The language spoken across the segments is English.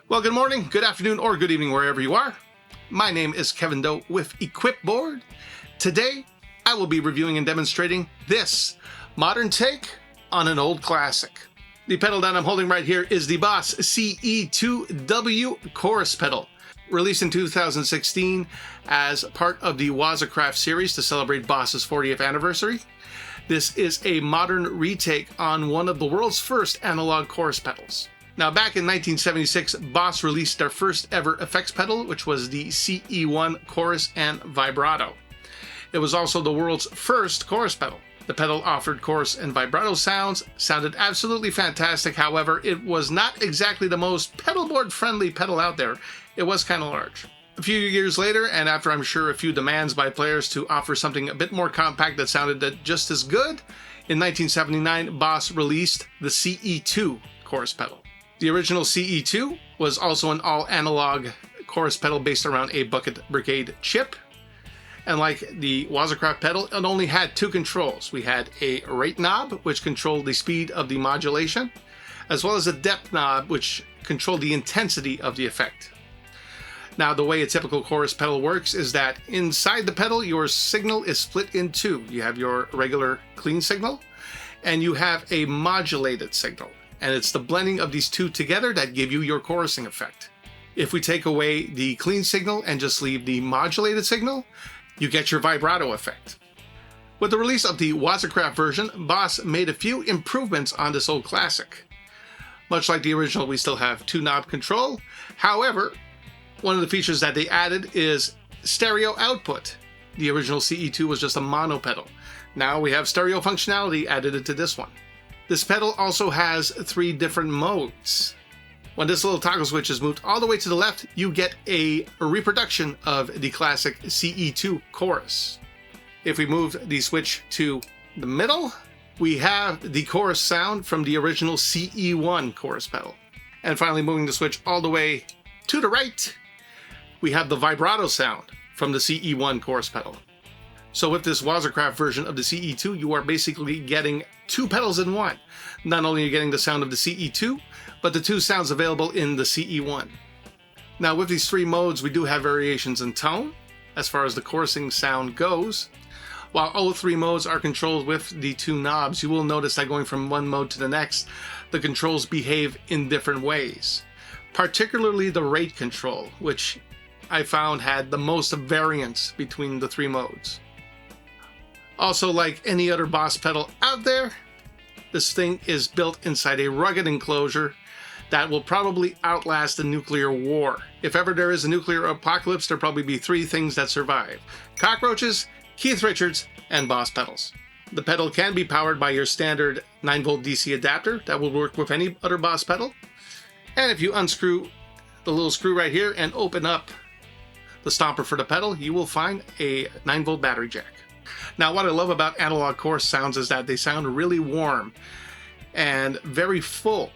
Well, good morning, good afternoon, or good evening, wherever you are. My name is Kevin Doe with Equipboard. Today, I will be reviewing and demonstrating this modern take on an old classic. The pedal that I'm holding right here is the Boss CE-2W chorus pedal, released in 2016 as part of the Waza Craft series to celebrate Boss's 40th anniversary. This is a modern retake on one of the world's first analog chorus pedals. Now, back in 1976, Boss released their first ever effects pedal, which was the CE-1 Chorus and Vibrato. It was also the world's first chorus pedal. The pedal offered chorus and vibrato sounds, sounded absolutely fantastic. However, it was not exactly the most pedalboard friendly pedal out there. It was kind of large. A few years later, and after I'm sure a few demands by players to offer something a bit more compact that sounded just as good, in 1979, Boss released the CE-2 chorus pedal. The original CE-2 was also an all-analog chorus pedal based around a Bucket Brigade chip. And like the Waza Craft pedal, it only had two controls. We had a rate knob, which controlled the speed of the modulation, as well as a depth knob, which controlled the intensity of the effect. Now, the way a typical chorus pedal works is that inside the pedal, your signal is split in two. You have your regular clean signal, and you have a modulated signal. And it's the blending of these two together that give you your chorusing effect. If we take away the clean signal and just leave the modulated signal, you get your vibrato effect. With the release of the Waza Craft version, Boss made a few improvements on this old classic. Much like the original, we still have two knob control. However, one of the features that they added is stereo output. The original CE-2 was just a mono pedal. Now we have stereo functionality added into this one. This pedal also has three different modes. When this little toggle switch is moved all the way to the left, you get a reproduction of the classic CE-2 chorus. If we move the switch to the middle, we have the chorus sound from the original CE-1 chorus pedal. And finally, moving the switch all the way to the right, we have the vibrato sound from the CE-1 chorus pedal. So with this Waza Craft version of the CE-2, you are basically getting two pedals in one. Not only are you getting the sound of the CE-2, but the two sounds available in the CE-1. Now, with these three modes, we do have variations in tone as far as the chorusing sound goes. While all three modes are controlled with the two knobs, you will notice that going from one mode to the next, the controls behave in different ways. Particularly the rate control, which I found had the most variance between the three modes. Also, like any other Boss pedal out there, this thing is built inside a rugged enclosure that will probably outlast a nuclear war. If ever there is a nuclear apocalypse, there'll probably be three things that survive: cockroaches, Keith Richards, and Boss pedals. The pedal can be powered by your standard 9-volt DC adapter that will work with any other Boss pedal. And if you unscrew the little screw right here and open up the stomper for the pedal, you will find a 9-volt battery jack. Now, what I love about analog chorus sounds is that they sound really warm and very full.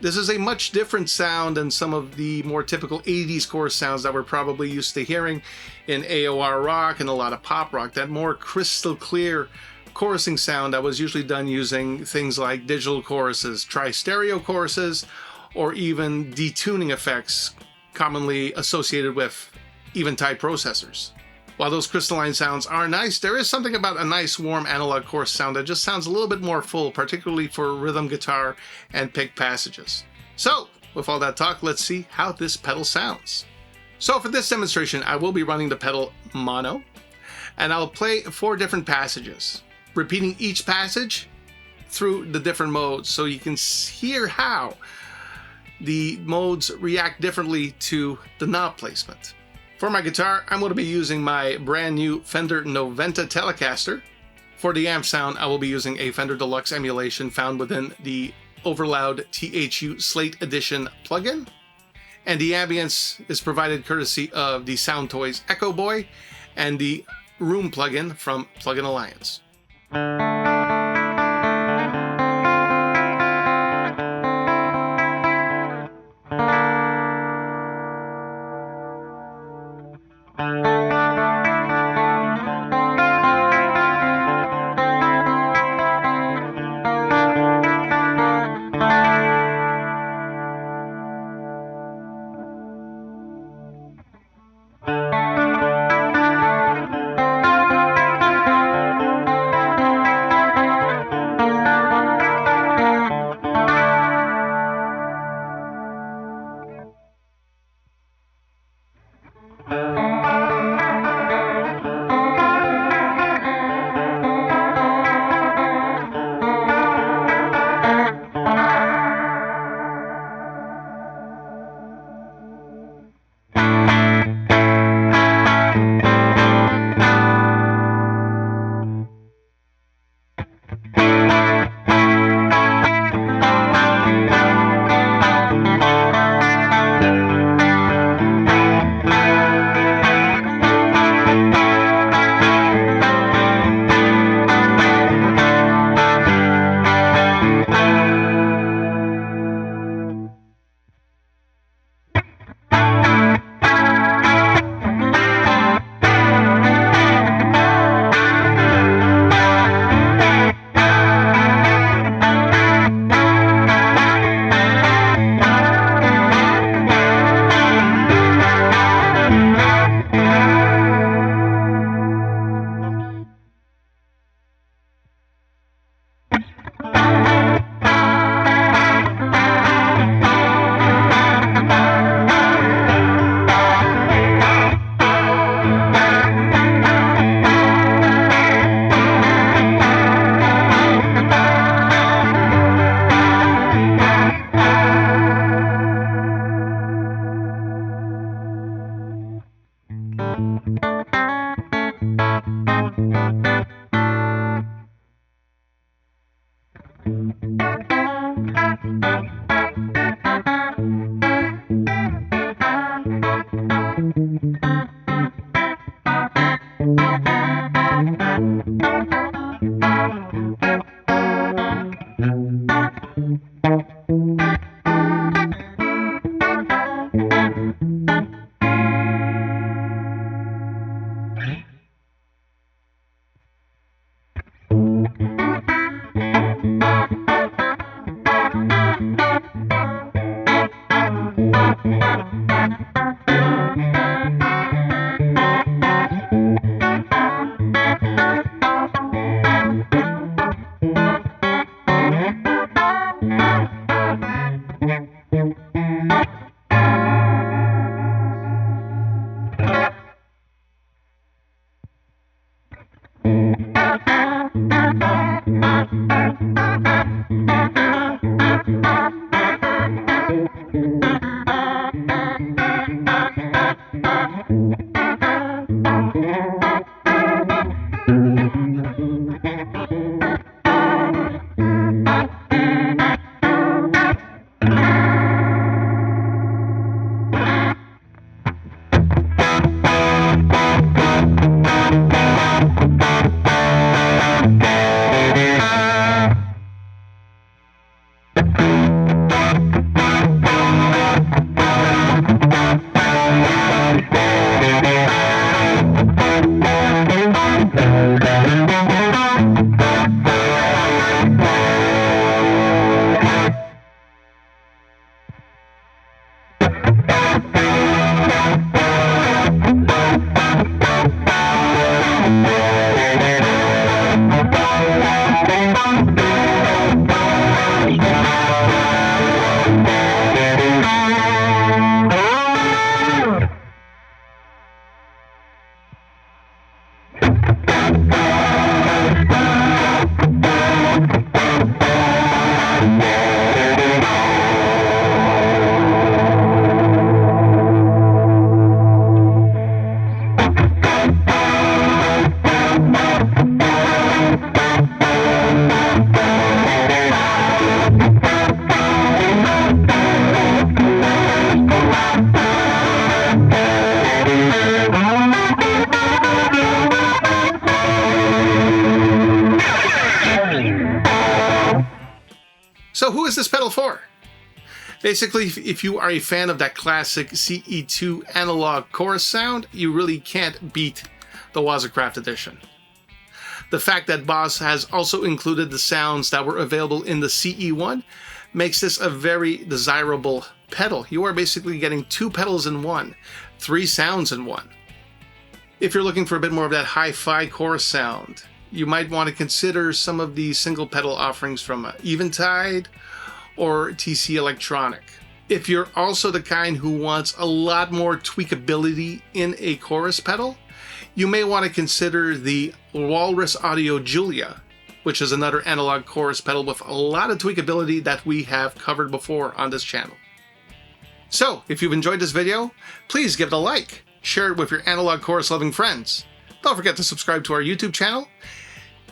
This is a much different sound than some of the more typical 80s chorus sounds that we're probably used to hearing in AOR rock and a lot of pop rock. That more crystal clear chorusing sound that was usually done using things like digital choruses, tri-stereo choruses, or even detuning effects commonly associated with Eventide processors. While those crystalline sounds are nice, there is something about a nice warm analog chorus sound that just sounds a little bit more full, particularly for rhythm guitar and pick passages. So, with all that talk, let's see how this pedal sounds. So for this demonstration, I will be running the pedal mono, and I'll play 4 different passages, repeating each passage through the different modes so you can hear how the modes react differently to the knob placement. For my guitar, I'm going to be using my brand new Fender Noventa Telecaster. For the amp sound, I will be using a Fender Deluxe emulation found within the Overloud THU Slate Edition plugin. And the ambience is provided courtesy of the Soundtoys Echo Boy and the Room plugin from Plugin Alliance. So who is this pedal for? Basically, if you are a fan of that classic CE-2 analog chorus sound, you really can't beat the Waza Craft Edition. The fact that Boss has also included the sounds that were available in the CE-1 makes this a very desirable pedal. You are basically getting two pedals in one, three sounds in one. If you're looking for a bit more of that hi-fi chorus sound, you might want to consider some of the single pedal offerings from Eventide or TC Electronic. If you're also the kind who wants a lot more tweakability in a chorus pedal, you may want to consider the Walrus Audio Julia, which is another analog chorus pedal with a lot of tweakability that we have covered before on this channel. So, if you've enjoyed this video, please give it a like, share it with your analog chorus loving friends. Don't forget to subscribe to our YouTube channel.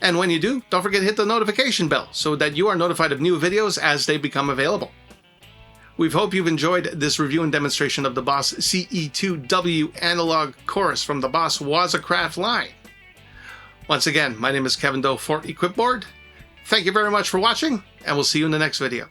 And when you do, don't forget to hit the notification bell so that you are notified of new videos as they become available. We hope you've enjoyed this review and demonstration of the Boss CE-2W analog chorus from the Boss Waza Craft line. Once again, my name is Kevin Doe for EquipBoard. Thank you very much for watching, and we'll see you in the next video.